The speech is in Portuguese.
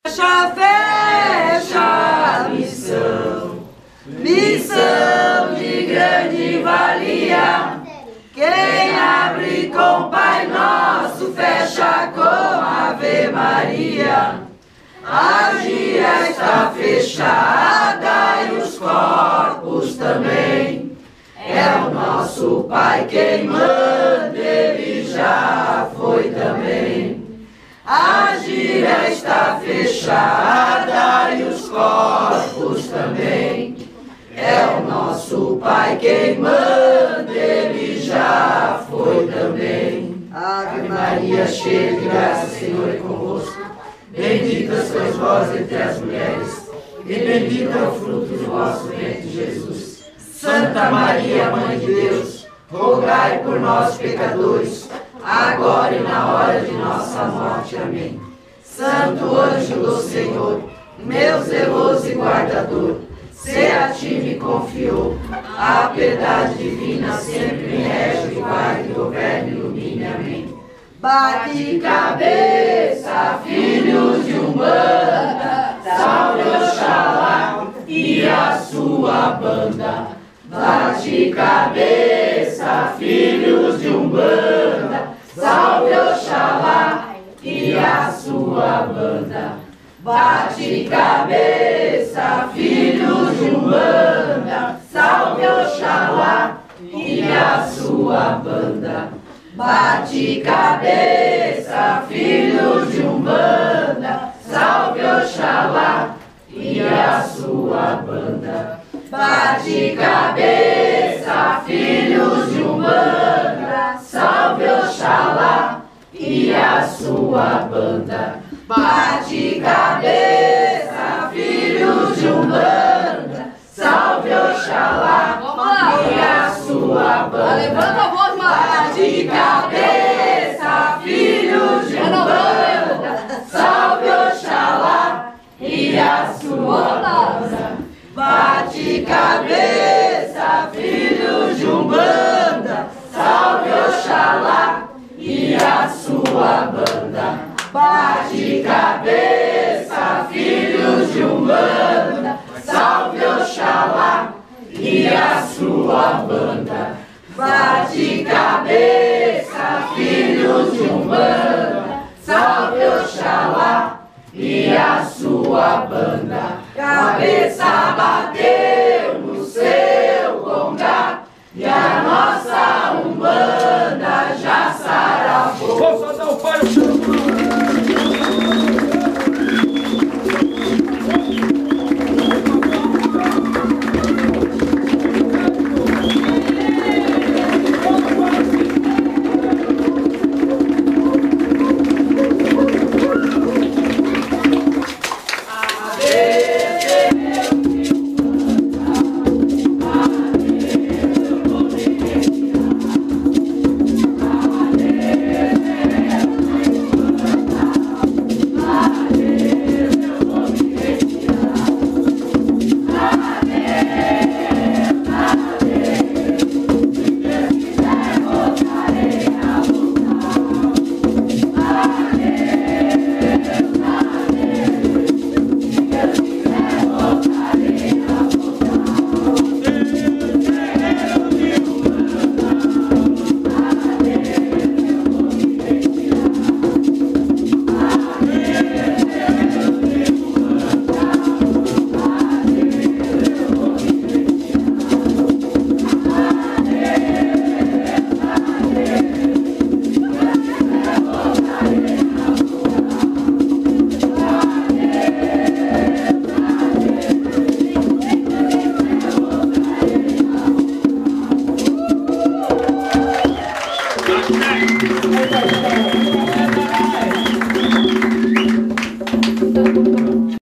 Fecha, fecha, missão de grande valia. Quem abre com Pai Nosso, fecha com Ave Maria. A gira está fechada e os corpos também. É o nosso Pai quem manda, Ele já foi também. A gira está fechada e os corpos também. É o nosso Pai quem manda, Ele já foi também. Ave Maria, cheia de graça, o Senhor é convosco. Bendita sois vós entre as mulheres, e bendito é o fruto do vosso ventre, Jesus. Santa Maria, Mãe de Deus, rogai por nós, pecadores, agora e na hora de nossa morte. Amém. Santo anjo do Senhor, meu zeloso e guardador, se a ti me confiou, a piedade divina sempre me rege, guarde, governe, ilumine. Amém. Bate cabeça, filhos de Umbanda, salve Oxalá e a sua banda. Bate cabeça, filhos de Umbanda, salve Oxalá e a sua banda. Bate cabeça, filhos de Umbanda, salve Oxalá e a sua banda. Bate cabeça, filhos de Umbanda, salve Oxalá e a sua banda. Bate cabeça, filhos de Umbanda, salve Oxalá e a sua banda. Bate cabeça, filhos de Umbanda, salve Oxalá e a sua banda. Levanta a voz, Bate cabeça, filhos de Umbanda, salve Oxalá e a sua banda. Bate cabeça, filhos de Umbanda, salve Oxalá e a sua banda. Bate cabeça, filhos de Umbanda, salve Oxalá e a sua banda. Bate cabeça, filhos de Umbanda, salve Oxalá e a sua banda. Cabeça bateu no céu.